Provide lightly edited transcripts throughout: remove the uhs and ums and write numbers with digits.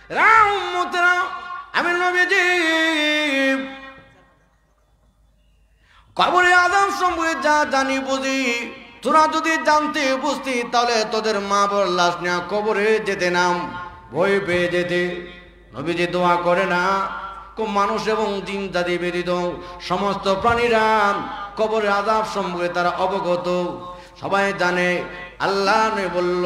রাউম্মতরা আমি নবীজি কবরে আযাব সম্পর্কে যা জানি বুঝি, তোরা যদি জানতে বুঝতি তাহলে তোদের মা বাবার লাশ নিয়ে কবরে যেতে নাম, ভয় পেয়ে যেতে। নবীজি দোয়া করে না, মানুষ এবং জিন জাতি ব্যতীত সমস্ত প্রাণীরা কবরে আযাব সম্পর্কে তারা অবগত, সবাই জানে। আল্লাহ নবী বলল,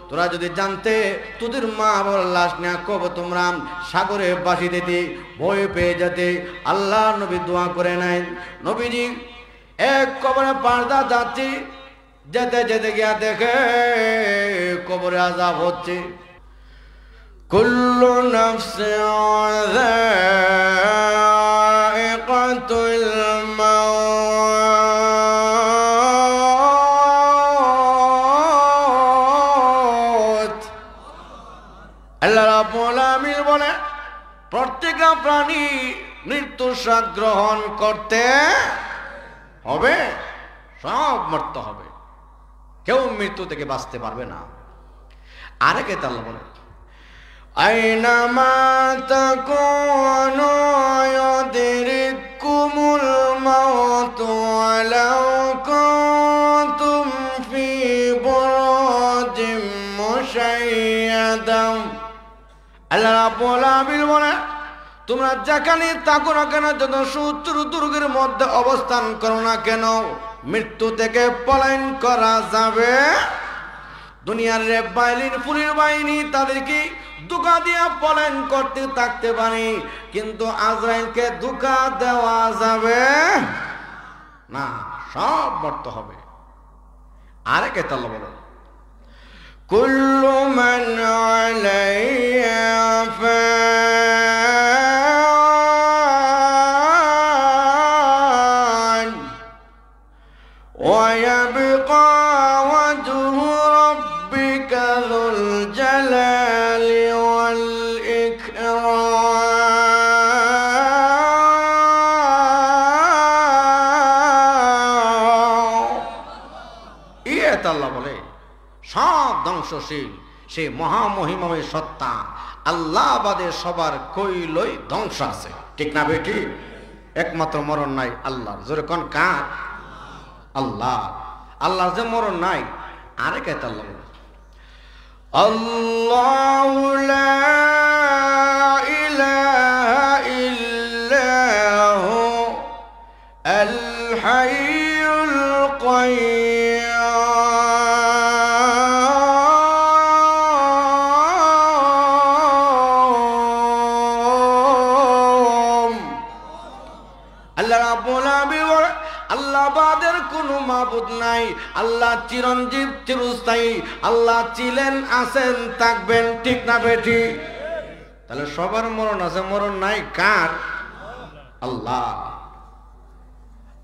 তোরা যদি জানতে তোদের মা বাবার লাশ নিয়ে কবর তোমরা সাগরে ভাসি দিতে, ভয় পেয়ে যেতে। আল্লাহ নবী দোয়া করে নাই। নবীজি এক কবরে পাড়দা যাচ্ছে, যেতে যেতে গিয়া দেখে কবরে আযাব হচ্ছে। কুল্লু নাফসিন যায়িকাতুল মাউত। আল্লাহ রাব্বুল আলামিন বলে, প্রত্যেকটা প্রাণী মৃত্যুর স্বাদ গ্রহণ করতে হবে, সব মরতে হবে, কেউ মৃত্যু থেকে বাঁচতে পারবে না। আরেকে আল্লাহ বলে, আইনামা তাকুনু ইউদরিকুমুল মাউতু ওয়ালাউ কুনতুম ফি বুরুজিম মুশাইয়াদা। আল্লাহ রাব্বুল আলামিন বলে, তোমরা যেখানে থাকো না কেন, যত শত্রু দুর্গের মধ্যে অবস্থান করো না কেন, মৃত্যু থেকে পলায়ন করা যাবে। দুনিয়ার রেবাইলিন পুলিশ বাহিনী তাদেরকে ধোঁকা দিয়ে পলায়ন করতে থাকতে পারে, কিন্তু আজরাইলকে ধোঁকা দেওয়া যাবে না, সব মরতে হবে। আরেকে তাল্লা বলো, কুল্লু মান আলাইহা ফান ওয়া ইয়াবকা ওয়াজহু রাব্বিকা যুল জালালি ওয়াল ইকরাম। ইয়েত আল্লাহ বলে, সব ধ্বংসশীল সে মহামহিমময় সত্তা আল্লাহ বাদে সবার কইলই ধ্বংস আছে, ঠিক না বেটি? একমাত্র মরণ নাই আল্লাহর। জোরে কোন কার? আল্লাহ। আল্লাহর যে মরণ নাই। আরেক আয়াত আল্লাহ বলে, আল্লাহু লা ইলাহা ইল্লাহু আল হাইয়ুল কাইয়্যুম। আল্লাহ রাব্বুল আলামিন বলে, আল্লাহ বাদের কোনো মাবুদ নাই, আল্লাহ চিরঞ্জীব চিরস্থায়ী, আল্লাহ ছিলেন, আছেন, থাকবেন, ঠিক না বেঠি? তাহলে সবার মরণ আছে, মরণ নাই কার? আল্লাহ।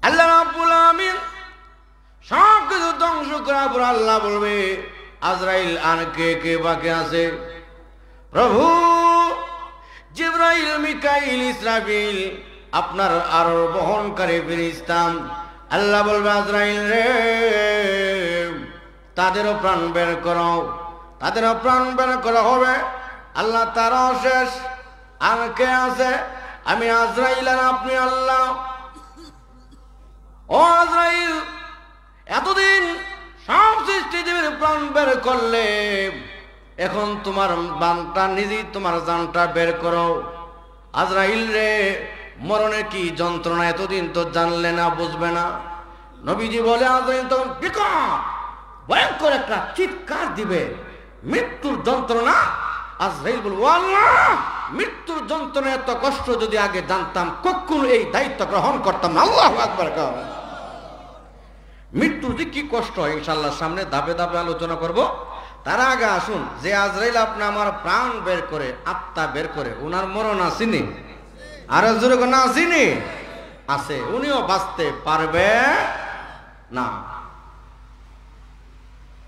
আল্লাহ রাব্বুল আলামিন সব কিছু ধ্বংস করার পর আল্লাহ বলবে, আজরাইল আর কে কে বাকি আছে? প্রভু জিবরাইল, মিকাইল, ইসরাফিল, আপনার আর বহনকারী ফেরেশতা। আল্লাহ বলবে, আজরাইল রে, তাদেরও প্রাণ বের করো, তাদেরও প্রাণ বের করা হবে। আল্লাহ তারাও শেষ, আর কে আছে? আমি আজরাইল আর আপনি আল্লাহ। ও আজরাইল, এতদিন সব সৃষ্টিজীবীর প্রাণ বের করলে, এখন তোমার বানটা নিজেই তোমার জানটা বের করো। আজরাইল রে, মরণের কি যন্ত্রণা এতদিন তো জানলে না, বুঝবে না। নবীজি বলে, আজরাইল তখন বিকট ভয়ঙ্কর একটা চিৎকার দিবে, মৃত্যুর যন্ত্রণা। আজরাইল বলবো, আল্লাহ, মৃত্যুর যন্ত্রণা এত কষ্ট যদি আগে জানতাম, কখনো এই দায়িত্ব গ্রহণ করতাম না। আল্লাহু আকবার। মৃত্যুর যে কি কষ্ট হয় ইনশাআল্লাহ সামনে ধাপে ধাপে আলোচনা করব। তার আগে আসুন, যে আজরাইল আপনি আমার প্রাণ বের করে, আত্মা বের করে, উনার মরণ আসেনি? আরো জোরে না আসেনি? আছে। উনিও বাঁচতে পারবে না।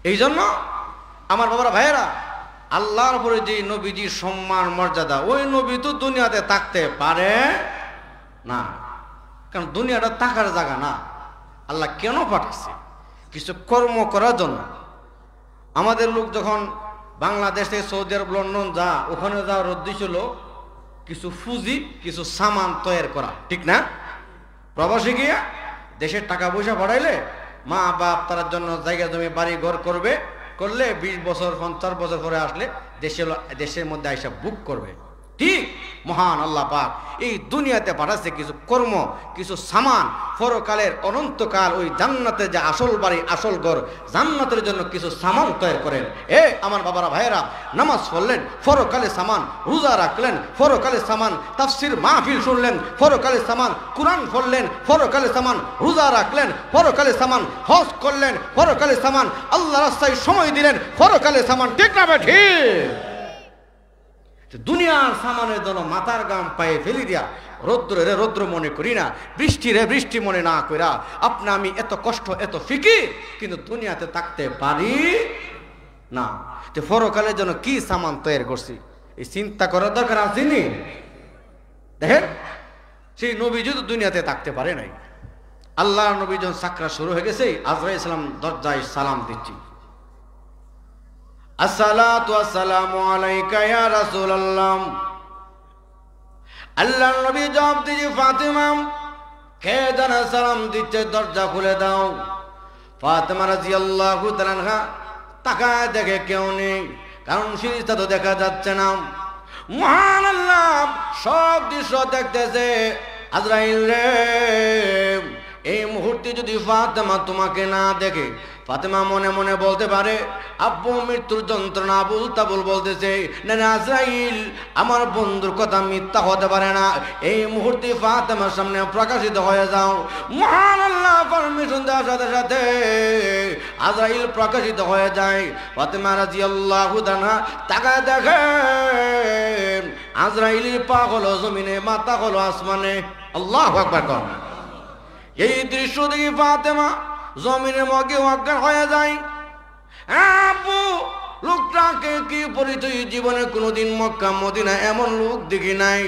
এই জন্য আমার বাবারা ভাইয়েরা, আল্লাহর উপরে যে নবীজির সম্মান মর্যাদা, ওই নবী তো দুনিয়াতে থাকতে পারে না, কারণ দুনিয়াটা থাকার জায়গা না। আল্লাহ কেন পাঠাচ্ছে? কিছু কর্ম করার জন্য। আমাদের লোক যখন বাংলাদেশ থেকে সৌদি আরব লন্ডন যা, ওখানে যাওয়ার উদ্দেশ্য হলো কিছু পুঁজি কিছু সামান তৈরি করা, ঠিক না? প্রবাসী গিয়ে দেশের টাকা পয়সা বাড়াইলে মা বাপ তার জন্য জায়গা জমি বাড়ি ঘর করলে 20 বছর 50 বছর পরে আসলে দেশের মধ্যে আইসা বুক করবে। ঠিক মহান আল্লাহ পাক এই দুনিয়াতে পাঠাচ্ছে কিছু কর্ম কিছু সামান, পরকালের অনন্তকাল ওই জান্নাতে যে আসল বাড়ি আসল ঘর জান্নাতের জন্য কিছু সামান তৈরি করেন। আমার বাবারা ভাইয়েরা, নামাজ পড়লেন পরকালে সামান, রোজা রাখলেন পরকালে সামান, তাফসির মাহফিল শুনলেন পরকালে সামান, কুরআন পড়লেন পরকালে সামান, রোজা রাখলেন পরকালে সামান, হজ করলেন পরকালে সামান, আল্লাহর রাস্তায় সময় দিলেন পরকালে সামান, ঠিক না ঠিক? দুনিয়ার সামানের জন্য মাথার গাম পায়ে ফেলি দিয়া রৌদ্রে রৌদ্র মনে করি না, বৃষ্টিরে বৃষ্টি মনে না কইরা আপনা আমি এত কষ্ট এত ফিকির কিন্তু দুনিয়াতে থাকতে পারি না। তো পরকালের জন্য কি সামান তৈরি করছি এই চিন্তা করার দরকার আছে নি? দেখেন সেই নবী যদি দুনিয়াতে থাকতে পারে নাই, আল্লাহ নবী যখন সাকরাত শুরু হয়ে গেছে আজরাইল সালাম দরজায় সালাম দিচ্ছি, আসসালাতু আসসালামু আলাইকা ইয়া রাসূলুল্লাহ। আল্লাহর নবী জবাব দিয়েছে, ফাতিমা কে যেন সালাম দিচ্ছে, দরজা খুলে দাও। ফাতিমা রাদিয়াল্লাহু তাআলা আনহা তাকায় দেখে কেউ নেই, কারণ সিঁড়িটা তো দেখা যাচ্ছে না। মহান আল্লাহ সব দৃশ্য দেখতেছে। আজরাইল রে, এই মুহূর্তে যদি ফাতিমা তোমাকে না দেখে, ফাতিমা মনে মনে বলতে পারে আব্বু মৃত্যুর যন্ত্রণা আবুল তাবুল বলতেছে, না আজরাইল আমার বন্ধুর কথা মিথ্যা হতে পারে না, এই মুহূর্তে ফাতিমার সামনে প্রকাশিত হয়ে যাও। মহান আল্লাহ পারমিশন দেওয়ার সাথে সাথে আজরাইল প্রকাশিত হয়ে যায়। ফাতিমা রাদিয়াল্লাহু তাআলা তাকায় দেখে আজরাইলের পা হলো জমিনে, মাথা হলো আসমানে। আল্লাহু আকবার। এই দৃশ্য দেখে ফাতিমা জমিনের মধ্যে অজ্ঞান হয়ে যায়। আব্বু লোকটাকে কি পরিচয়, জীবনে কোনোদিন মক্কা মদিনা এমন লোক দেখি নাই।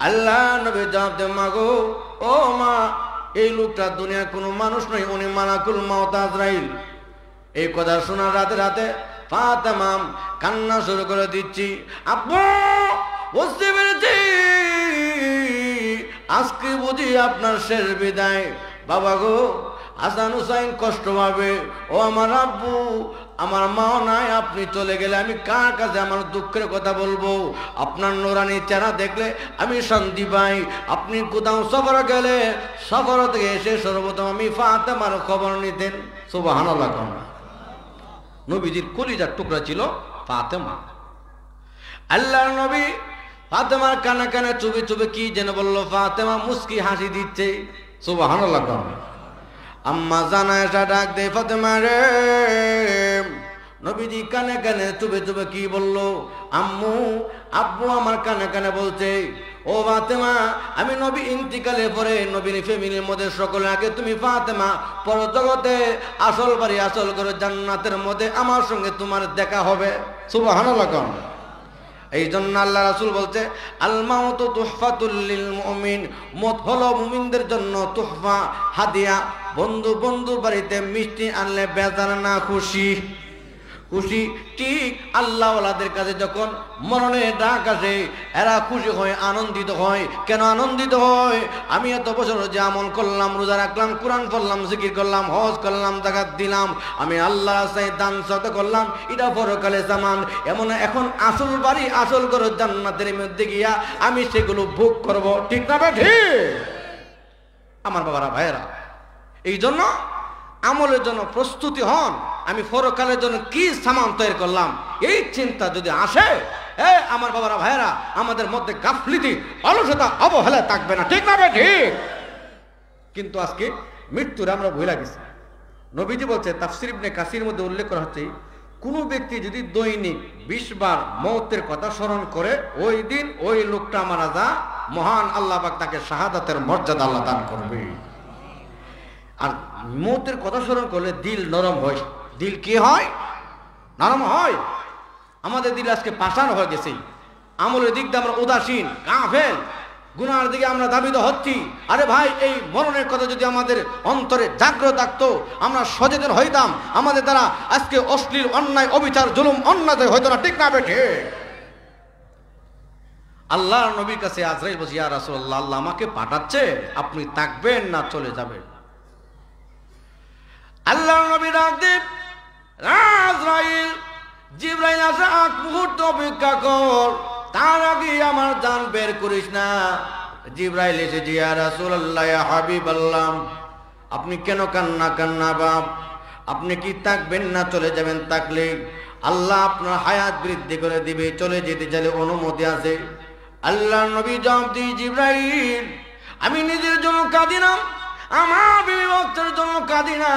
আল্লাহ নবী জবাব দেন, মা গো, ও মা, এই লোকটা দুনিয়ার কোনো মানুষ নয়, উনি মালাকুল মাউত আজরাইল। এই কথা শোনার রাতে রাতে ফাতিমা কান্না শুরু করে দিচ্ছি। আব্বু বুঝতে পেরেছি আজকে বুঝি আপনার শেষ বিদায়। বাবা গো, হাসান হুসাইন কষ্ট পাবে। ও আমার আব্বু, আমার মাও নাই, আপনি চলে গেলে আমি কার কাছে আমার দুঃখের কথা বলবো? আপনার নোরানি চেহারা দেখলে আমি শান্তি পাই। আপনি কোথাও সফরে গেলে সফর থেকে এসে সর্বপ্রথম আমি ফাতিমার খবর নিতেন। সুবহানাল্লাহ। নবীজির কলিজার টুকরা ছিল ফাতিমা। আল্লাহর নবী ফাতিমার কানে কানে চুপে চুপে কি যেন বললো, ফাতিমা মুস্কি হাসি দিচ্ছে। সুবহানাল্লাহ। আম্মা জানায়শা ডাক দে, ফাতিমা রে। নবীজি কানে কানে চুপে চুপে কি বললো, আম্মু আব্বু আমার কানে কানে বলছে, ও ফাতিমা, আমি নবী ইন্তিকালের পরে নবীর ফ্যামিলির মধ্যে সকলের আগে তুমি ফাতিমা পরজগতে আসল বাড়ি আসল করে জান্নাতের মধ্যে আমার সঙ্গে তোমার দেখা হবে। সুবহানাল্লাহ। এই জন্য আল্লাহ রাসূল বলছে, আল মাউতু তুহফাতুল লিল মুমিন, মত হলো মুমিনদের জন্য তুহফা, হাদিয়া। বন্ধু বন্ধুর বাড়িতে মিষ্টি আনলে বেজার না খুশি খুশি। ঠিক আল্লাহ ওয়ালাদের কাছে যখন মরণের ডাক আসে এরা খুশি হয়, আনন্দিত হয়। কেন আনন্দিত হয়? আমি এত বছর যে আমল করলাম, রোজা রাখলাম, কোরআন পড়লাম, জিকির করলাম, হজ করলাম, যাকাত দিলাম, আমি আল্লাহর রাস্তায় দান সদকা করলাম, এটা পরকালে সামান। এমন এখন আসল বাড়ি আসল ঘর জান্নাতের মধ্যে গিয়া আমি সেগুলো ভোগ করব, ঠিক না ঠিক? আমার বাবারা ভাইয়েরা, এই জন্য আমলের জন্য প্রস্তুতি হন। আমি পরকালের জন্য কি সামান তৈরি করলাম, এই চিন্তা যদি আসে, আমার বাবারা ভাইয়েরা, আমাদের মধ্যে গাফলিতি অলসতা অবহেলা থাকবে না, ঠিক না ঠিক? কিন্তু আজকে মৃত্যুর আমরা ভুলে গেছি। নবীজি বলছে, তাফসীর ইবনে কাসির মধ্যে উল্লেখ করা হচ্ছে, কোন ব্যক্তি যদি দৈনিক 20 বার মওতের কথা স্মরণ করে, ওই দিন ওই লোকটা মারা যা, মহান আল্লাহ পাক তাকে শাহাদাতের মর্যাদা আল্লাহ দান করবে। আর মওতের কথা স্মরণ করলে দিল নরম হয়। দিল কি হয়? নরম হয়। আমাদের দিল আজকে পাষাণ হয়ে গেছে, আমলের দিক দিয়ে আমরা উদাসীন, গাফেল। গুনার দিকে আমরা ধাবিত হচ্ছি। আরে ভাই, এই মরণের কথা যদি আমাদের অন্তরে জাগ্রত থাকতো, আমরা সচেতন হইতাম, আমাদের দ্বারা আজকে অশ্লীল অন্যায় অবিচার জুলুম অন্যায় হইতো না। ঠিক না বেঠে? আল্লাহ নবীর কাছে আজরাইল বলছে, ইয়া রাসূলুল্লাহ, আল্লাহ আমাকে পাঠাচ্ছে, আপনি থাকবেন না চলে যাবেন? আল্লাহ নবী ডাক দেন, আজরাইল, জিবরাইল আসা আগ মুহূর্ত অপেক্ষা কর, তার আগে আমার জান বের করিস না। জিবরাইল এসেছে, ইয়া রাসূলুল্লাহ, ইয়া হাবিবাল্লাহ, আপনি কেন কান্না বাপ? আপনি কি থাকবেন না চলে যাবেন? থাকলে আল্লাহ আপনার হায়াত বৃদ্ধি করে দিবে, চলে যেতে চাইলে অনুমতি আছে। আল্লাহ নবী জবাব দিয়ে, জিবরাইল, আমি নিজের জন্য কাঁদি না, আমার বিবি বাচ্চার জন্য কাঁদি না,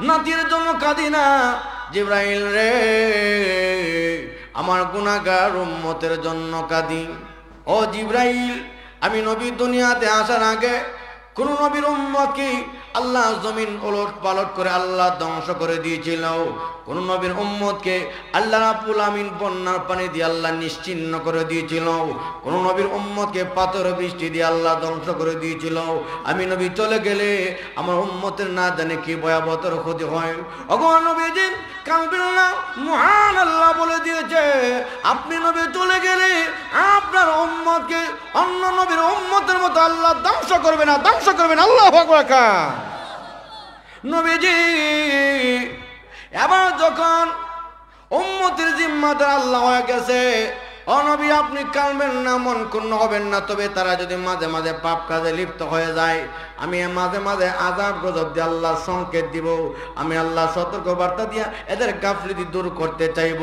নাতির জন্য কাঁদি না। জিবরাইল রে, আমার গুনাহগার উম্মতের জন্য কাঁদি। ও জিবরাইল, আমি নবী দুনিয়াতে আসার আগে কোন নবীর উম্মতকে আল্লাহ জমিন ওলট পালট করে আল্লাহ ধ্বংস করে দিয়েছিল। কোন নবীর উম্মতকে আল্লাহ রাব্বুল আমিন বন্যার পানি দিয়ে আল্লাহ নিশ্চিহ্ন করে দিয়েছিল। কোন নবীর উম্মতকে পাথর বৃষ্টি দিয়ে আল্লাহ ধ্বংস করে দিয়েছিল। আমি নবী চলে গেলে আমার উম্মতের না জানে কি ভয়াবহতর ক্ষতি হয়। ওগো নবীজি, কাঁদবেন না, মহান আল্লাহ বলে দিয়েছে, আপনি নবী চলে গেলে আপনার উম্মতকে অন্য নবীর উম্মতের মতো আল্লাহ ধ্বংস করবে না, ধ্বংস করবেন। আল্লাহু আকবার। নবীজি এবার যখন উম্মতের জিম্মাদার আল্লাহ হয়ে গেছে, ও নবী, আপনি কাঁদবেন না, মন ক্ষুণ্ণ হবেন না। তবে তারা যদি মাঝে মাঝে পাপ কাজে লিপ্ত হয়ে যায়, আমি মাঝে মাঝে আযাব গজব দিয়ে আল্লাহ সংকেত দিব, আমি আল্লাহ সতর্ক বার্তা দিয়া এদের গাফলিতি দূর করতে চাইব।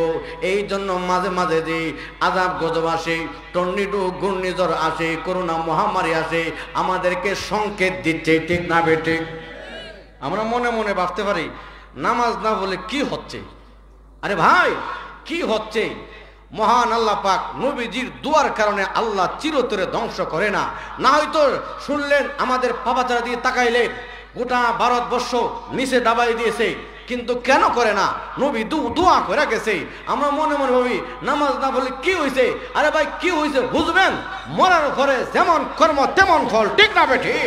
এই জন্য মাঝে মাঝে যে আযাব গজব আসে, টর্নেডো ঘূর্ণিঝড় আসে, করোনা মহামারী আসে, আমাদেরকে সংকেত দিচ্ছে। ঠিক না বেঠে? আমরা মনে মনে ভাবতে পারি, নামাজ না বলে কি হচ্ছে? আরে ভাই, কি হচ্ছে? মহান আল্লাহ পাক নবীজির দুয়ার কারণে আল্লাহ চিরতরে ধ্বংস করে না। না হয়তো শুনলেন আমাদের পাপাচারা দিয়ে তাকাইলে গোটা ভারতবর্ষ নিচে দাবাই দিয়েছে, কিন্তু কেন করে না? নবী দোয়া করে গেছে। আমরা মনে মনে ভাবি, নামাজ না বলে কি হয়েছে? আরে ভাই, কি হয়েছে বুঝবেন? মরার ঘরে যেমন কর্ম তেমন ফল। ঠিক না বেঠি?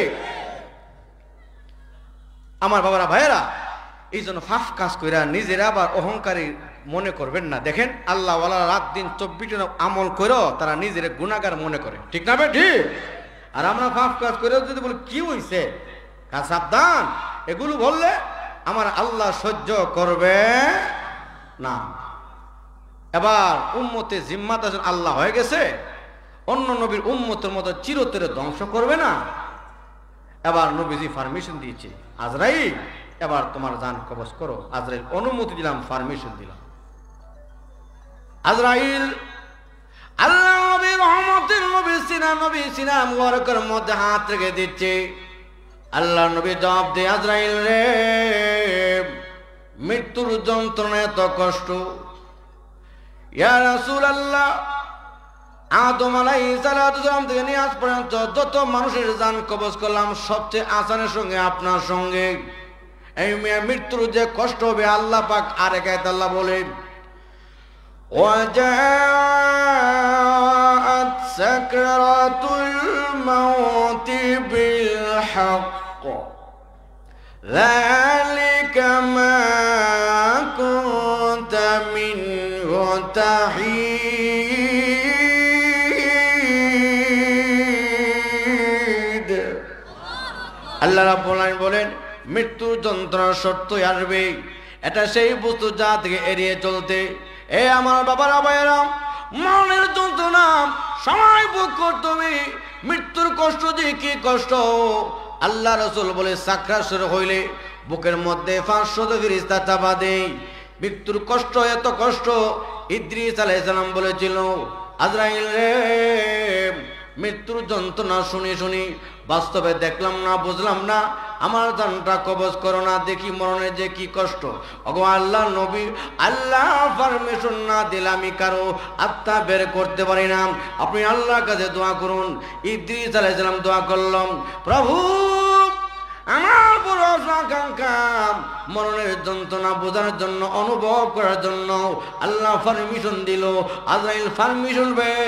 আমার বাবারা, ভাইয়েরা, এই জন্য ফাফ কাজ কইরা নিজেরা আবার অহংকারী মনে করবেন না। দেখেন, আল্লাহ ওয়ালা রাত দিন 24 আমল করেও তারা নিজের গুনাহগার মনে করে। ঠিক না বেঠি? আর আমরা ফাফ কাজ করে যদি বলি কি হইছে, সাবধান, এগুলো বললে আমার আল্লাহ সহ্য করবে না। এবার উম্মতে জিম্মাত আল্লাহ হয়ে গেছে, অন্য নবীর উম্মতের মতো চিরতরে ধ্বংস করবে না। এবার নবীজি পারমিশন দিয়েছে, আজরাইল, এবার তোমার জান কবজ করো। আজরাইল অনুমতি দিলাম, পারমিশন দিলাম। আজরাইল আল্লাহ নবী রহমতের নবী সিনা মুবারকের মধ্যে হাত রেখে দিচ্ছে। আল্লাহ নবী জবাব দিয়ে, আজরাইল রে, মৃত্যুর যন্ত্রণা এত কষ্ট, ইয়া রাসূলুল্লাহ, আদম আলাইহিস সালাম থেকে নিয়ে আজ পর্যন্ত যত মানুষের জান কবজ করলাম, সবচেয়ে আসানের সঙ্গে আপনার সঙ্গে এই মৃত্যুর যে কষ্ট হবে, আল্লাহ পাক আরেক আয়াতে আল্লাহ বলে, ওয়াজাআত সাকরাতুল মাউতি বিল হক যালিকা মা কুনতা মিনহু তাহিদ। আল্লাহ রাব্বুল আলামিন বলেন, মৃত্যুর যন্ত্রণা সত্যই আসবে, এটা সেই বস্তু যা থেকে এড়িয়ে চলতে। এ আমার বাবারা, ভাইয়েরা, মরণের যন্ত্রণা সময় ভোগ করতে হবে। মৃত্যুর কষ্ট যে কি কষ্ট, আল্লাহ রাসূল বলে, সাকরাত শুরু হইলে বুকের মধ্যে 500 ফেরেশতা চাপা দেয়। মৃত্যুর কষ্ট এত কষ্ট, ইদ্রিস আলাইহিস সালাম বলেছিল, আজরাইল রে, মৃত্যুর যন্ত্রণা শুনি শুনি বাস্তবে দেখলাম না, বুঝলাম না, আমার জানটা কবজ করো না, দেখি মরণের যে কি কষ্ট। ওগো আল্লাহ নবী, আল্লাহ পারমিশন না দিলে আমি কারো আত্মা বের করতে পারি না, আপনি আল্লাহর কাছে দোয়া করুন। ইদ্রিস আলাইহিস সালাম দোয়া করলাম, প্রভু, আমার ভরসা আকাঙ্ক্ষা মরণের যন্ত্রণা বোঝানোর জন্য, অনুভব করার জন্য আল্লাহ পারমিশন দিল। আজরাইল পারমিশন পেয়ে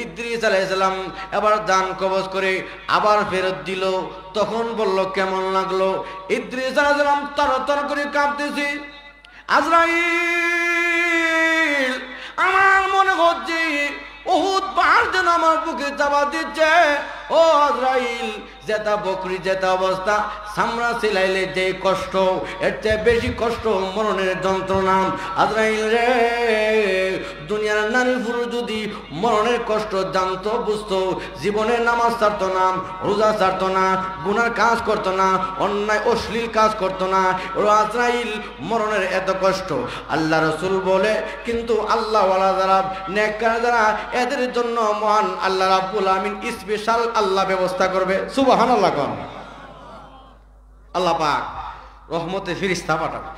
ইদ্রিস আলাইহিস সালাম এবার দান কবজ করে আবার ফেরত দিল। তখন বলল কেমন লাগলো? ইদ্রিস আলাইহিস সালাম তরতর করে কাঁপতেছে। আজরাইল, আমার মনে হচ্ছে উহুদ পাহাড় যেন আমার বুকে চাপা দিচ্ছে। ও আজরাইল, যেটা বকরি যেটা অবস্থা, সামরা সিলাইলে যে কষ্ট, এর চেয়ে বেশি কষ্ট মরণের যন্ত্রণা। আজরাইল রে, দুনিয়ার নারী পুরুষ যদি মরণের কষ্ট জানতো, বুঝতো, জীবনে নামাজ ছাড়তো না, রোজা ছাড়তো না, গুনার কাজ করতো না, অন্যায় অশ্লীল কাজ করতো না। ও আজরাইল, মরণের এত কষ্ট। আল্লাহ রসুল বলে, কিন্তু আল্লাহওয়ালা যারা, নেককার যারা, এদের জন্য মহান আল্লাহ রাব্বুল আমিন স্পেশাল আল্লাহ ব্যবস্থা করবে। সুবহানাল্লাহ। কোন আল্লাহ পাক রহমতে ফিরিস্তা পাঠাবে।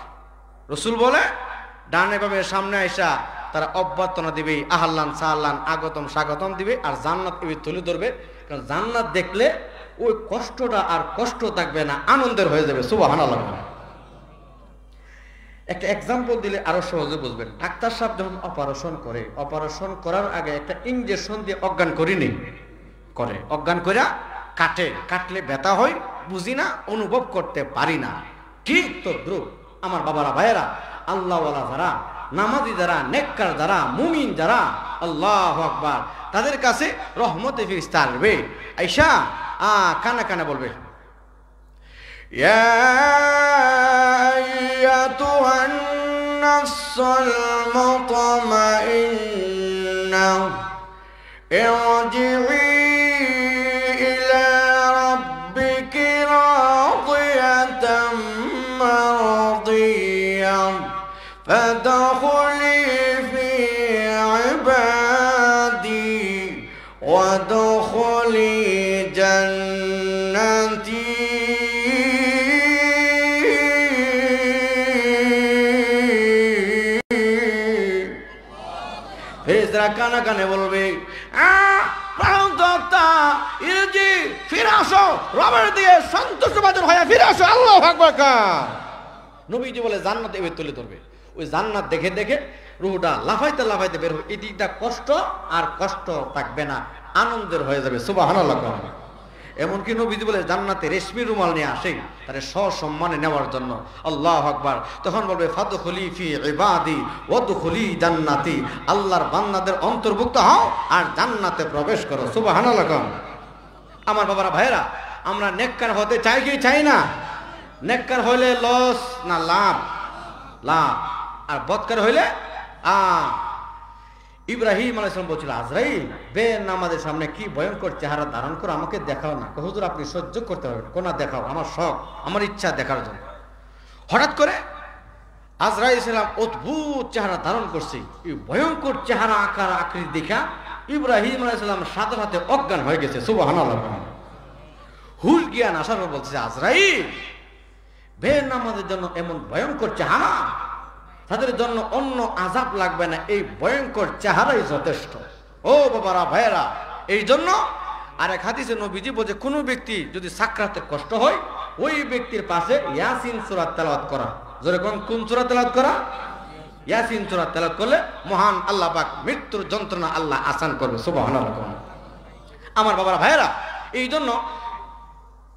রসুল বলে, ডানে বামে সামনে আইসা তারা অভ্যর্থনা দিবে, আহলান সাহলান, আগতম স্বাগতম দিবে, আর জান্নাত এবার তুলে ধরবে। কারণ জান্নাত দেখলে ওই কষ্টটা আর কষ্ট থাকবে না, আনন্দের হয়ে যাবে। সুবহানাল্লাহ। একটা এক্সাম্পল দিলে আরো সহজে বুঝবেন। ডাক্তার সাহেব যখন অপারেশন করে, অপারেশন করার আগে একটা ইনজেকশন দিয়ে অজ্ঞান করিনি করে, অজ্ঞান কইরা কাটে, কাটলে ব্যথা হয়, বুঝি না, অনুভব করতে পারি না। ঠিক তো দ্রুপ আমার বাবারা ভাইয়েরা, আল্লাহওয়ালা যারা, নামাজি যারা, নেককার যারা, মুমিন যারা, আল্লাহু আকবার, তাদের কাছে রহমতে ফেরেশতা আসবে। আয়েশা কানে কানে বলবে, ইয়া আইয়াতুহান নাফসুল মুতমাইন্না ইরজিই ইলা রাব্বিকি রাদিয়াতাম মারদিয়াম ফাদখুলি ফি ইবাদি ওয়াদখুলি জান্নাতি। ফেরেশতারা কানে কানে বলবে, ফিরে আসো, রবের দিয়ে সন্তুষ্টভাজন হয়ে ফিরে আসো। আল্লাহু আকবার। নবীজি বলে জান্নাত এবার তুলে ধরবে। ওই জান্নাত দেখে দেখে রুহটা লাফাইতে লাফাইতে বের হবে। এদিকটা কষ্ট আর কষ্ট থাকবে না, আনন্দের হয়ে যাবে। সুবহানাল্লাহ। এমনকি নবীজি বলে জান্নাতে রেশমি রুমাল নিয়ে আসে তারে সসম্মানে নেওয়ার জন্য। আল্লাহু আকবার। তখন বলবে, ফাদখুলি ফি ইবাদি ওয়াদখুলি জান্নাতি, আল্লাহর বান্দাদের অন্তর্ভুক্ত হও আর জান্নাতে প্রবেশ করো। সুবহানাল্লাহ। আমার বাবারা ভাইয়েরা, আমরা নেককার হতে চাই কি চাই না? নেককার হইলে লস না লাভ? লাভ। আর বদকার হইলে ইব্রাহিম আলাইহিস সালাম বলছিল, আজরাইল, বেনামাজের সামনে কি ভয়ঙ্কর চেহারা ধারণ করে আমাকে দেখাও না। হুজুর, আপনি সহ্য করতে পারবেন? কোনা দেখাও, আমার শখ, আমার ইচ্ছা দেখার জন্য। হঠাৎ করে আজরাইল সালাম অদ্ভুত চেহারা ধারণ করছে। এই ভয়ঙ্কর চেহারা আকার আকৃতি দেখা ইব্রাহিম আলাইহিস সালাম সাথে সাথে অজ্ঞান হয়ে গেছে। সুবহানাল্লাহ। হুশ জ্ঞান আসার পর বলছে, আজরাইল, বেনামাজের জন্য এমন ভয়ঙ্কর চেহারা, তাদের জন্য অন্য আযাব লাগবে না, এই ভয়ঙ্কর চেহারাই যথেষ্ট। ও বাবারা ভাইয়েরা, এই জন্য আরেক হাদিসে নবীজি বলে, কোনো ব্যক্তি যদি সাকরাতে কষ্ট হয়, ওই ব্যক্তির পাশে ইয়াসিন সূরা তেলাওয়াত করা। জোরে কোন সূরা তেলাওয়াত করা? ইয়াসিন সূরা তেলাওয়াত করলে মহান আল্লাহ পাক মৃত্যুর যন্ত্রণা আল্লাহ আসান করবে। সুবহানাল্লাহ। আমার বাবারা ভাইয়েরা, এই জন্য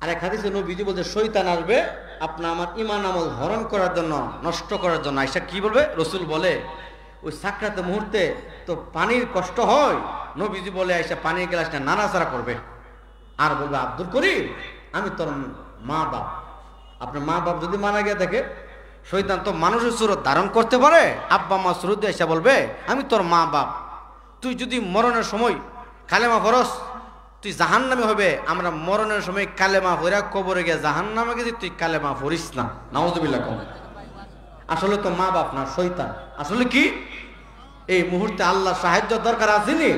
আরেক হাদিসে নবীজি বলছে, শয়তান আসবে আপনার আমার ঈমান আমল হরণ করার জন্য, নষ্ট করার জন্য। আয়েশা কি বলবে? রসুল বলে, ওই সাকরাতের মুহূর্তে তো পানির কষ্ট হয়। নবীজি বলে, আয়েশা পানির গ্লাসটা নাড়াচাড়া করবে আর বলবে, আব্দুল করিম, আমি তোর মা বাপ। আপনার মা বাপ যদি মারা গিয়ে থাকে, শয়তান তো মানুষের সুরত ধারণ করতে পারে। আব্বা মা সুরত দিয়ে আয়েশা বলবে, আমি তোর মা বাপ, তুই যদি মরণের সময় কালেমা ফরস, তুই জাহান্নামে হবে। আমরা মরণের সময় কালেমা পড়া কবরে গিয়ে জাহান্নামে গেছি, তুই কালেমা পড়িস না। নাউযুবিল্লাহ। আসলে তো মা বাপ না, শয়তান। আসলে কি এই মুহূর্তে আল্লাহ সাহায্য দরকার আসেনি?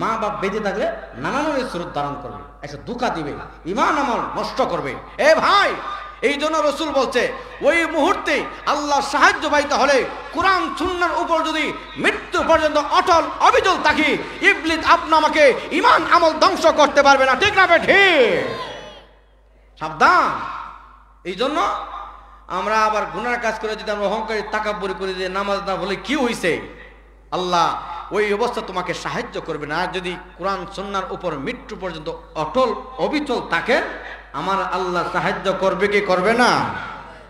মা বাপ বেঁচে থাকলে নানান সুরত ধারণ করবে, এসে ধোঁকা দিবে, ঈমান আমল নষ্ট করবে। এ ভাই, এই জন্য রসুল বলছে, ওই মুহূর্তে আল্লাহ সাহায্য পাইতে হলে কোরআন সুন্নাহর উপর যদি মৃত্যু পর্যন্ত অটল অবিচল থাকি, ইবলিস আপনা আমাকে ঈমান আমল ধ্বংস করতে পারবে না। ঠিক না? ঠিক। সাবধান। এই জন্য আমরা আবার গুনার কাজ করে যদি আমরা অহংকারী তাকাব্বুরি করি যে নামাজ না বলে কি হইছে, আল্লাহ ওই অবস্থা তোমাকে সাহায্য করবে না। আর যদি কোরআন সুন্নাহর উপর মৃত্যু পর্যন্ত অটল অবিচল থাকেন, আমার আল্লাহ সাহায্য করবে কি করবে না?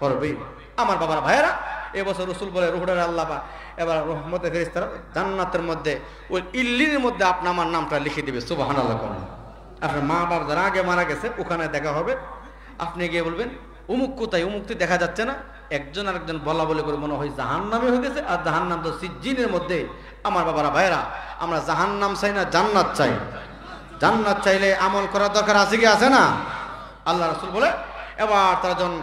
করবে। আমার বাবার ভাইয়েরা, এবছর রসুল বলে রুহুডার আল্লাহ বা এবার রহমতে ফেরেশতারা জান্নাতের মধ্যে ওই ইল্লিনের মধ্যে আপনি আমার নামটা লিখে দিবে। সুবহানাল্লাহ। আপনার মা বাবা যারা আগে মারা গেছে ওখানে দেখা হবে, আপনি গিয়ে বলবেন অমুক কোথায়, অমুকটি দেখা যাচ্ছে না, একজন আরেকজন বলা বলে করে মনে হয় জাহান্নামে হয়ে গেছে। আর জাহান্নাম তো সিজ্জিনের মধ্যে। আমার বাবারা ভাইয়েরা, আমরা জাহান্নাম চাই না, জান্নাত চাই। জান্নাত চাইলে আমল করার দরকার আছে কি আছে না? আল্লাহ রাসূল বলে এবার তারা যখন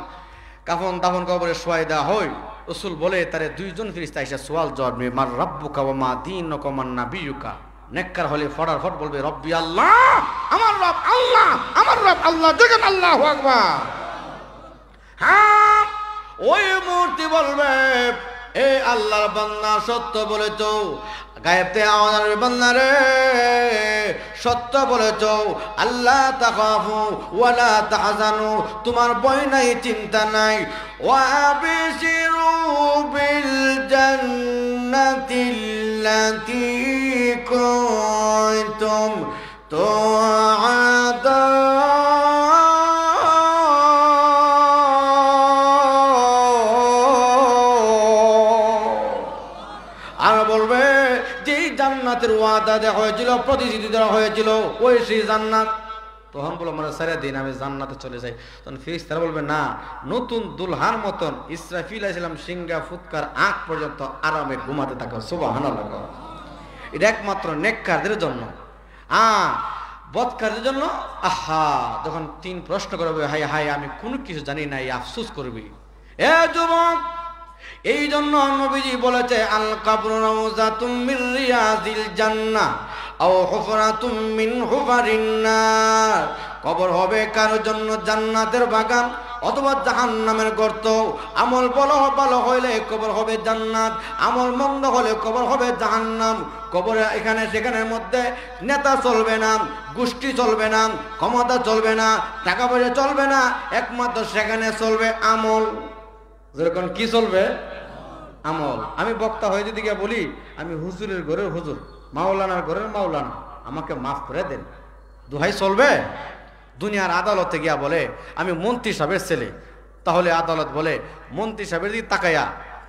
কাফন দাফন কবরে শোয়াই দেওয়া হয়, রাসূল বলে তারে দুইজন ফেরেশতা এসে সওয়াল জবাব নেবে, মার রাব্বুকা ওয়া মা দীনুকা ওয়া মান নাবিয়ুকা। নেককার হলে ফটাফট বলবে রব্বি আল্লাহ, আমার রব আল্লাহ, আমার রব আল্লাহ। দেখেন আল্লাহু আকবার। হ্যাঁ, ওই মূর্তি বলবে এ আল্লাহর বান্দা সত্য বলেছো, গায়েবতে আওয়াজ বান্দা রে সত্য বলেছো, আল্লাহ তাখাফু ওয়ালা তাহজানু, তোমার ভয় নাই চিন্তা নাই। ওয়াবিশিরু বিল জান্নাতিল্লাতী কুনতুম তুআদুন। আর বলবে যেই জান্নাতের ওয়াদা দেওয়া হয়েছিল, প্রতিশ্রুতি দেওয়া হয়েছিল, ওই সেই জান্নাত। তখন বলো আমার ছেড়ে দিন, আমি জান্নাতে চলে যাই। তখন ফেরেশতারা বলবে না, নতুন দুলহার মতন ইসরাফিল আলাইহিস সালাম সিংহা ফুৎকার আগ পর্যন্ত আরামে ঘুমাতে থাকো। সুবহানাল্লাহ। এটা একমাত্র নেককারদের জন্য। বদকারদের জন্য আহা, যখন তিন প্রশ্ন করবে হাই হাই আমি কোনো কিছু জানি না, এই আফসোস করবি। এ যুবক, এই জন্য নবীজি বলেছে আল কাবরু রাউযাতুম মির রিয়াজিল জান্নাহ আও হুফরাতুম মিন হুফারিন নার। কবর হবে কারোর জন্য জান্নাতের বাগান অথবা জাহান্নামের গর্ত। আমল ভালো হইলে কবর হবে জান্নাত, আমল মন্দ হলে কবর হবে জাহান্নাম। কবরে এখানে সেখানের মধ্যে নেতা চলবে না, গোষ্ঠী চলবে না, ক্ষমতা চলবে না, টাকা পয়সা চলবে না, একমাত্র সেখানে চলবে আমল। যেরকম কি চলবে? আমল। আমি বক্তা হয়ে যদি গিয়ে বলি আমি হুজুরের ঘরের হুজুর, মাওলানার ঘরের মাওলানা, আমাকে মাফ করে দেন, দোহাই চলবে? দুনিয়ার আদালতে গিয়া বলে আমি মন্ত্রী সাহেবের ছেলে, তাহলে আদালত বলে মন্ত্রী সাহেবের দিকে তাকাইয়া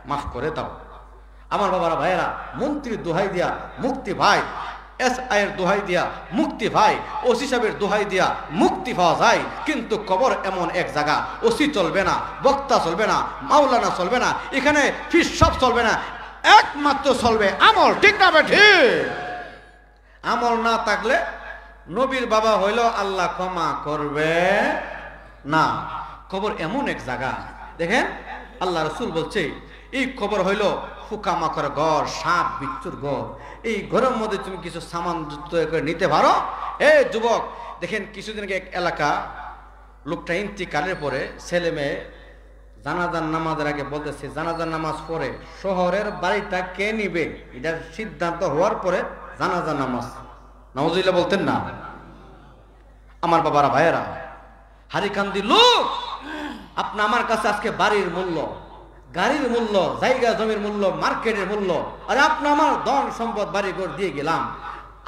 মাফ করে দাও। আমার বাবারা ভাইয়েরা, মন্ত্রীর দোহাই দিয়া মুক্তি ভাই, SI এর দোহাই দিয়া মুক্তি ভাই, ওসি সাহেবের দোহাই দিয়া মুক্তি পাওয়া যায়। কিন্তু কবর এমন এক জায়গা, ওসি চলবে না, বক্তা চলবে না, মাওলানা চলবে না, এখানে ফিস সব চলবে না, একমাত্র চলবে আমল। ঠিক না বেঠি? আমল না থাকলে নবীর বাবা হইল আল্লাহ ক্ষমা করবে না। কবর এমন এক জায়গা, দেখেন আল্লাহ রাসূল বলছে এই কবর হইল পোকামাকড়ের ঘর, সাপ বিচ্ছুর ঘর। এই ঘরের মধ্যে তুমি কিছু সামান যুক্ত করে নিতে পারো। এই যুবক, দেখেন কিছুদিন আগে এক এলাকা, লোকটা ইন্তিকালের পরে ছেলে মেয়ে জানাজার নামাজের আগে বলতেছে জানাজার নামাজ পড়ে শহরের বাড়িটা কে নিবে, এটার সিদ্ধান্ত হওয়ার পরে জানাজার নামাজ। নাউজুবিল্লাহ বলতেন না। আমার বাবারা ভাইয়েরা, হারিকান্দি লোক, আপনি আমার কাছে আজকে বাড়ির মূল্য, গাড়ির মূল্য, জায়গা জমির মূল্য, মার্কেটের মূল্য, আর আপনি আমার ধন সম্পদ বাড়ি ঘর দিয়ে গেলাম।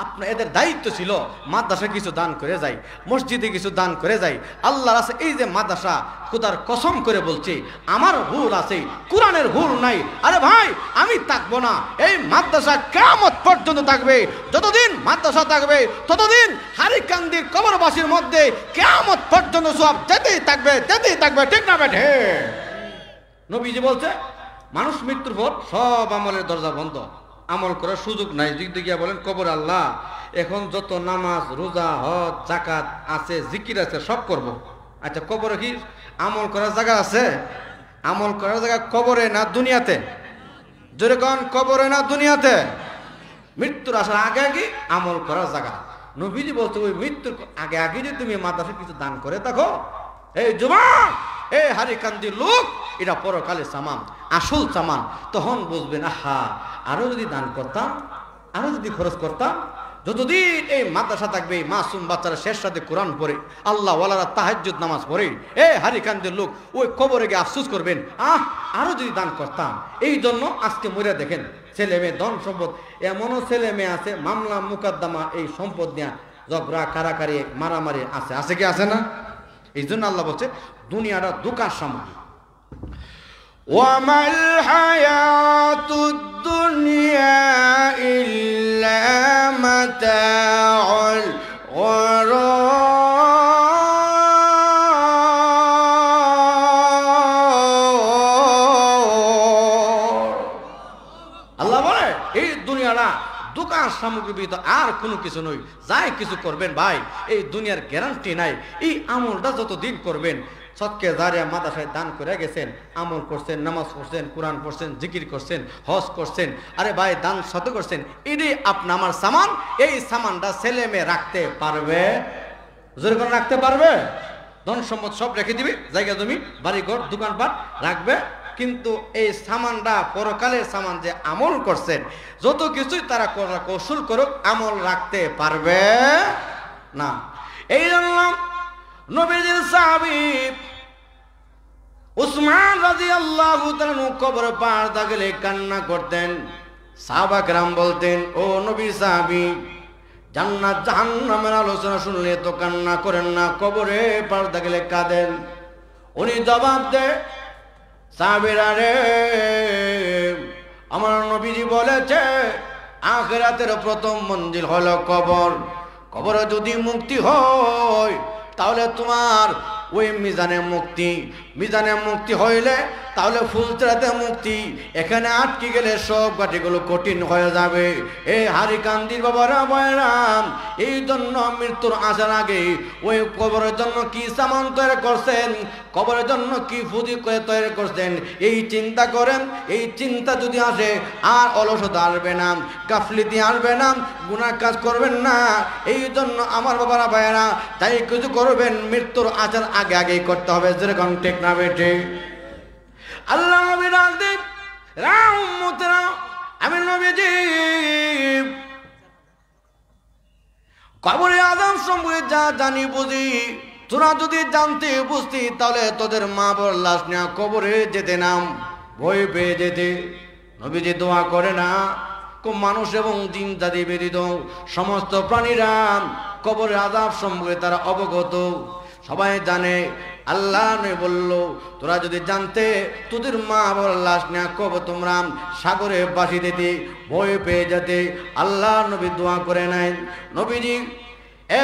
আপনার এদের দায়িত্ব ছিল মাদ্রাসা কিছু দান করে যাই, মসজিদে কিছু দান করে যাই। আল্লাহ আছে এই যে মাদ্রাসা, খোদার কসম করে বলছি আমার ভুল আছে, কোরআনের ভুল নাই। আরে ভাই, আমি থাকবো না, এই মাদ্রাসা কিয়ামত পর্যন্ত থাকবে। যতদিন মাদ্রাসা থাকবে ততদিন হারিকান্দির কবরবাসীর মধ্যে কিয়ামত পর্যন্ত সব যেতেই থাকবে, যেতেই থাকবে। ঠিক না বেঠে? নবীজি বলছে মানুষ মৃত্যুর পর সব আমলের দরজা বন্ধ, আমল করার সুযোগ নাই। যদি গিয়া বলেন কবর আল্লাহ এখন যত নামাজ রোজা হজ যাকাত আছে, জিকির আছে, সব করব। আচ্ছা, কবরে কি আমল করার জায়গা আছে? আমল করার জায়গা কবরে না দুনিয়াতে? যেরকম কবরে না দুনিয়াতে? মৃত্যুর আসার আগে আগে আমল করার জায়গা। নবীজি বলছে ওই মৃত্যুর আগে আগে যদি তুমি মাদ্রাসা কিছু দান করে থাকো, এই যুবক, এই হারিকান্দির লোক, এটা পরকালের সামান, আসল সামান। তখন বুঝবেন আহা, আরো যদি দান করতাম, আরো যদি খরচ করতাম, যতদিন এই মাদ্রাসা থাকবে এই মাসুম বাচ্চারা শেষ রাতে কোরআন পড়ে, আল্লাহ ওয়ালারা তাহাজ্জুদ নামাজ পড়ে, হারিকান্দের লোক ওই কবরে গিয়ে আফসোস করবেন, আরো যদি দান করতাম। এই জন্য আজকে মরে দেখেন ছেলে মেয়ে ধন সম্পদ, এমনও ছেলে মেয়ে আছে মামলা মুকদ্দমা এই সম্পদ নিয়ে ঝগড়া কারাকারি মারামারি আছে কি আছে না? এই জন্য আল্লাহ বলছে দুনিয়াটা দোকান সামগ্রী। ওয়ামাল হায়াতুদ দুনিয়া ইল্লা মাতাউল গুরুর। আল্লাহ বলে এই দুনিয়াটা দোকান সামগ্রী ভিতর আর কোনো কিছু নয়। যাই কিছু করবেন ভাই, এই দুনিয়ার গ্যারান্টি নাই। এই আমলটা যতদিন করবেন, সৎকে জারিয়া মাদ্রাসায় দান করে গেছেন, আমল করছেন, নামাজ পড়ছেন, কোরআন পড়ছেন, জিকির করছেন, হজ করছেন, আরে ভাই দান শত করছেন, এটাই আপনি আমার সামান। এই সামানটা ছেলে মেয়ে রাখতে পারবে, জোরে করে রাখতে পারবে? ধন সম্পদ সব রেখে দিবে, জায়গা জমি বাড়িঘর দোকানপাট রাখবে, কিন্তু এই সামানটা পরকালের সামান যে আমল করছেন, যত কিছুই তারা কৌশল করুক, আমল রাখতে পারবে না। এই জন্য নবীজির সাহাবী উসমান রাদিয়াল্লাহু তাআলা কবর পার দাগলে কান্না করতেন। সাহাবা کرام বলতেন, ও নবীর সাহাবী, জান্নাত জাহান্নামের আলোচনা শুনলে তো কান্না করেন না, কবরে পার দাগলে কাঁদেন। উনি জবাব দেয়, সাহাবীরা রে, আমার নবীজি বলেছে আখিরাতের প্রথম মঞ্জিল হলো কবর। কবরে যদি মুক্তি হয় তাহলে তোমার ওই মিজানে মুক্তি হইলে তাহলে ফুলচরাতে মুক্তি। এখানে আটকে গেলে সব ঘাটিগুলো কঠিন হয়ে যাবে। এই হারিকান্দির বাবারা বয়রাম, এই জন্য মৃত্যুর আসার আগে ওই কবরের জন্য কি সামান তৈরি করছেন, কবরের জন্য কি ফুদি করে তৈরি করছেন, এই চিন্তা করেন। এই চিন্তা যদি আসে আর অলসতা আসবে না, গাফলিতি আসবে না, গুনাহ কাজ করবেন না। এই জন্য আমার বাবারা ভাইয়েরা, তাই কিছু করবেন মৃত্যুর আসার আগে আগেই করতে হবে, যেরকম ঠিক না বেঠে। আল্লাহ নবী ডাক দেন, উম্মতেরা, আমি নবীজি কবরে আযাব সম্পর্কে যা জানি বুঝি, তোরা যদি জানতে বুঝতি তাহলে তোদের মা বাবার লাশ নিয়ে কবরে যেতে নাম, ভয় পেয়ে যেতে। নবীজি দোয়া করে না, মানুষ এবং জিন জাতি ব্যতীত সমস্ত প্রাণীরা কবরে আযাব সম্পর্কে তারা অবগত, সবাই জানে। আল্লাহ নবী বলল, তোরা যদি জানতে তোদের মা বাবার লাশ নিয়ে কবর তোমরা সাগরে ভাসিয়ে দিতে, ভয় পেয়ে যেতে। আল্লাহ নবী দোয়া করে নাই। নবীজি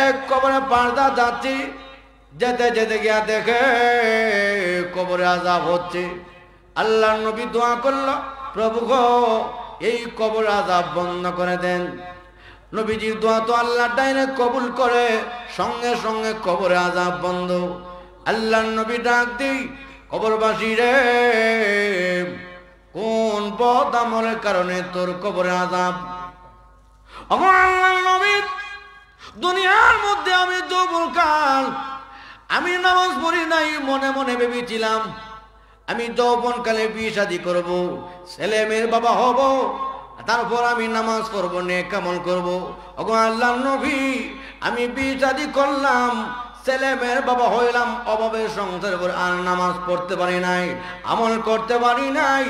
এক কবরে পাড়দা যাচ্ছে, যেতে যেতে গিয়া দেখে কবরে আযাব হচ্ছে। আল্লাহ নবী দোয়া করলো, প্রভু গো এই কবর আযাব বন্ধ করে দেন। নবীজির দোয়া তো আল্লাহ ডাইরেক্ট কবুল করে, সঙ্গে সঙ্গে কবরে আযাব বন্ধ। আল্লাহ নবী ডাক দেই, কবরবাসী রে, কোন পথ আমলের কারণে তোর কবরে আযাব? আল্লাহ নবী, দুনিয়ার মধ্যে আমি যৌবনকাল, আমি নামাজ পড়ি নাই, মনে মনে ভেবেছিলাম আমি যৌবনকালে বিয়ে শাদী করবো, ছেলে মেয়ের বাবা হব, তারপর আমি নামাজ পড়বো, নেক আমল করবো। ওগো আল্লাহর নবী, আমি বিয়ে শাদী করলাম, ছেলে মেয়ের বাবা হইলাম, অভাবের সংসার করে আর নামাজ পড়তে পারি নাই, আমল করতে পারি নাই।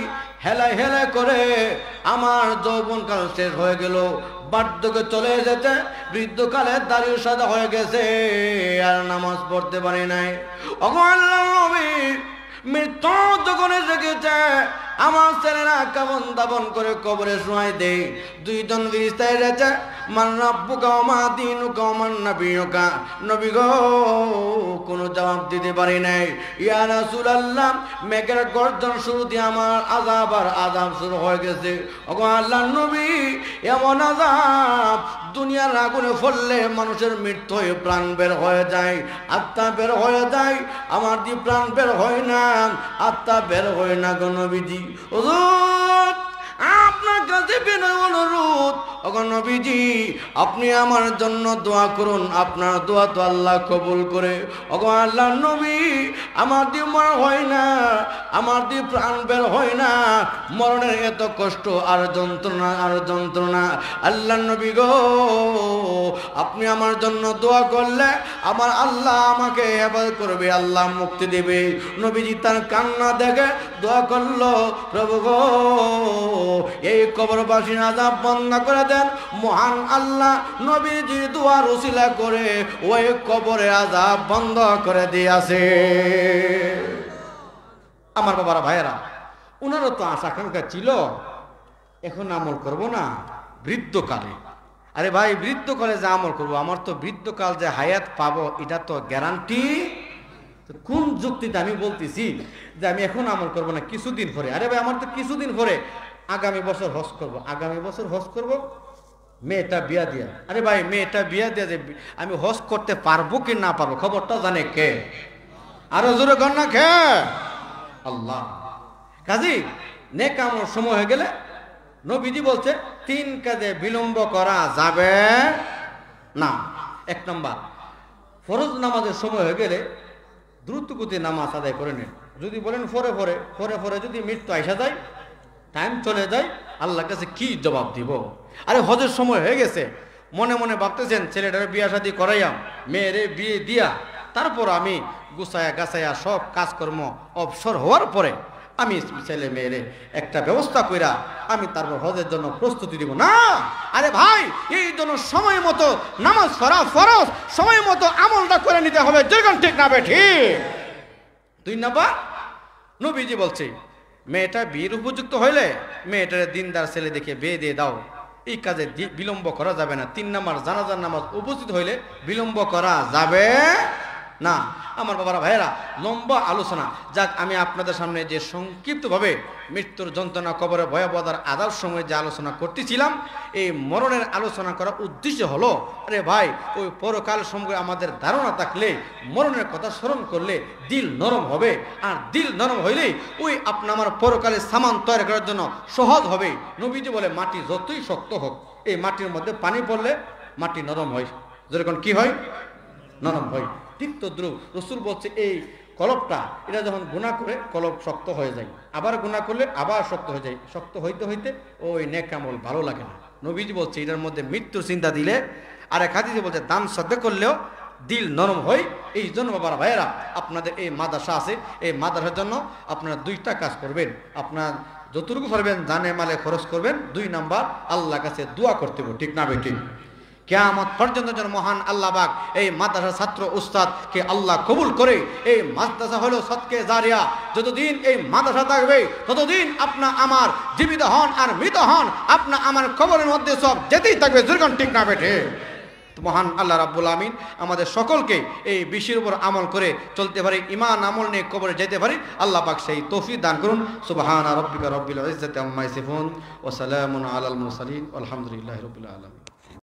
হেলায় হেলায় করে আমার যৌবনকাল শেষ হয়ে গেল, বার্ধক্যে চলে যেতে বৃদ্ধকালে দাড়ি সাদা হয়ে গেছে, আর নামাজ পড়তে পারি নাই। ওগো আল্লাহর নবী, মৃত্যু যখন এসে গেছে, আমার ছেলেরা কেমন দাবন করে কবরে শোয়াই দেই। দুইজন ফেরেশতা রয়েছে, মান রাব্বুকা ওয়া মা দীনুকা ওয়া মান নাবিয়ুকা। নবী গো কোনো জবাব দিতে পারি নাই। ইয়া রাসূলুল্লাহ, মেঘের গর্জন শুরু দিয়ে আমার আযাব আর আযাব শুরু হয়ে গেছে। ওগো আল্লাহর নবী, এমন আযাব দুনিয়ার আগুনে ফললে মানুষের মৃত্যু হয়ে প্রাণ বের হয়ে যায়, আত্মা বের হয়ে যায়, আমার দি প্রাণ বের হয় না, আত্মা বের হয় না গো নবীজি। হুজুর, আপনার কাছে বিনয় অনুরোধ, ওগো নবীজি আপনি আমার জন্য দোয়া করুন, আপনার দোয়া তো আল্লাহ কবুল করে। ওগো আল্লাহর নবী, আমার দিয়ে মরা হয় না, আমার দিয়ে প্রাণ বের হয় না, মরণের এত কষ্ট আর যন্ত্রণা আর যন্ত্রণা। আল্লাহর নবী গো, আপনি আমার জন্য দোয়া করলে আমার আল্লাহ আমাকে হেফাজত করবে, আল্লাহ মুক্তি দেবে। নবীজি তার কান্না দেখে দোয়া করলো, প্রভু গো এই কবরবাসীর আযাব বন্ধ করে দেন। মহান আল্লাহ নবীজির দোয়ার উসিলা করে ওই কবরের আযাব বন্ধ করে দিয়েছে। আমার বাবারা ভাইয়েরা, ওনারও তো আশা আকাঙ্ক্ষা ছিল এখন আমল করব না বৃদ্ধকালে। আরে ভাই, বৃদ্ধকালে যে আমল করবো, আমার তো বৃদ্ধকাল যে হায়াত পাবো এটা তো গ্যারান্টি। কোন যুক্তিতে আমি বলতেছি যে আমি এখন আমল করব না কিছুদিন পরে? আরে ভাই, আমার তো কিছুদিন পরে আগামী বছর হজ করব, আগামী বছর হজ করব, মেয়েটা বিয়া দিয়া। আরে ভাই, মেয়েটা বিয়া দিয়া যে আমি হজ করতে পারবো কি না পারবো খবরটা জানে কে? আরো জোরে কর না কে? আল্লাহ। কাজী নেক আমল সময় হয়ে গেলে নবীজি বলছে 3 কাজে বিলম্ব করা যাবে না। 1 নম্বর, ফরজ নামাজের সময় হয়ে গেলে দ্রুত গতিতে নামাজ আদায় করে নেন। যদি বলেন পরে যদি মৃত্যু আইসা যায়, টাইম চলে যায়, আল্লাহর কাছে কি জবাব দিব? আরে হজের সময় হয়ে গেছে, মনে মনে ভাবতেছেন ছেলেটার বিয়া শাদী করাইয়াম, মেয়েরে বিয়ে দিয়া তারপর আমি গুছায়া গাছায়া সব কাজকর্ম অবসর হওয়ার পরে আমি ছেলে মেয়েরে একটা ব্যবস্থা কইরা আমি তারপর হজের জন্য প্রস্তুতি দিব না। আরে ভাই, এই জন্য সময় মতো নামাজ পড়া ফরজ, সময় মতো আমলটা করে নিতে হবে। যেরকম ঠিক না বেঠি? 2 নম্বর, নবীজি বলছে মেয়েটা বিয়ের উপযুক্ত হইলে মেয়েটারে দিনদার ছেলে দেখে বিয়ে দিয়ে দাও, এই কাজে বিলম্ব করা যাবে না। 3 নম্বর, জানাজার নামাজ উপস্থিত হইলে বিলম্ব করা যাবে না। আমার বাবারা ভাইয়েরা, লম্বা আলোচনা যাক, আমি আপনাদের সামনে যে সংক্ষিপ্তভাবে মৃত্যুর যন্ত্রণা, কবরে ভয়াবহতার আযাব সময় যে আলোচনা করতেছিলাম, এই মরণের আলোচনা করার উদ্দেশ্য হলো, আরে ভাই, ওই পরকাল সম্পর্কে আমাদের ধারণা থাকলে মরণের কথা স্মরণ করলে দিল নরম হবে, আর দিল নরম হইলেই ওই আমার পরকালের সামান তৈরি করার জন্য সহজ হবে। নবীজি বলে মাটি যতই শক্ত হোক, এই মাটির মধ্যে পানি পড়লে মাটি নরম হয়। যেরকম কি হয়? নরম হয়। ঠিক তদ্রুপ রাসূল বলছে এই কলবটা, এটা যখন গুনাহ করে কলব শক্ত হয়ে যায়, আবার গুনাহ করলে আবার শক্ত হয়ে যায়, শক্ত হইতে হইতে ওই নেক আমল ভালো লাগে না। নবীজি বলছে এটার মধ্যে মৃত্যুর চিন্তা দিলে, আর এক হাদিসে বলছে দান সদ্য করলেও দিল নরম হয়। এই জন্য বাবার ভাইয়েরা, আপনাদের এই মাদ্রাসা আছে, এই মাদ্রাসার জন্য আপনারা 2টা কাজ করবেন। আপনার যতটুকু পারবেন জানে মালে খরচ করবেন। 2 নাম্বার, আল্লাহর কাছে দোয়া করতে হবে। ঠিক না বেঠিক? কিয়ামত পর্যন্ত যেন মহান আল্লাহ পাক এই মাদ্রাসার ছাত্র উস্তাদকে আল্লাহ কবুল করে। এই মাদ্রাসা হলো সদকে জারিয়া, যতদিন এই মাদ্রাসা থাকবে ততদিন আপনা আমার জীবিত হন আর মৃত হন, আপনা আমার কবরের মধ্যে সব যেতেই থাকবে। যেরকম ঠিক না বেঠে? মহান আল্লাহ রাব্বুল আমিন আমাদের সকলকে এই বিষয়ের উপর আমল করে চলতে পারি, ঈমান আমল নিয়ে কবরে যেতে পারি, আল্লাহ পাক সেই তৌফিক দান করুন। সুবহানা রাব্বিকা রাব্বিল ইজ্জাতি আম্মা ইয়াসিফুন ওয়া সালামুন আলাল মুরসালিন আলহামদুলিল্লাহি রাব্বিল আলামিন।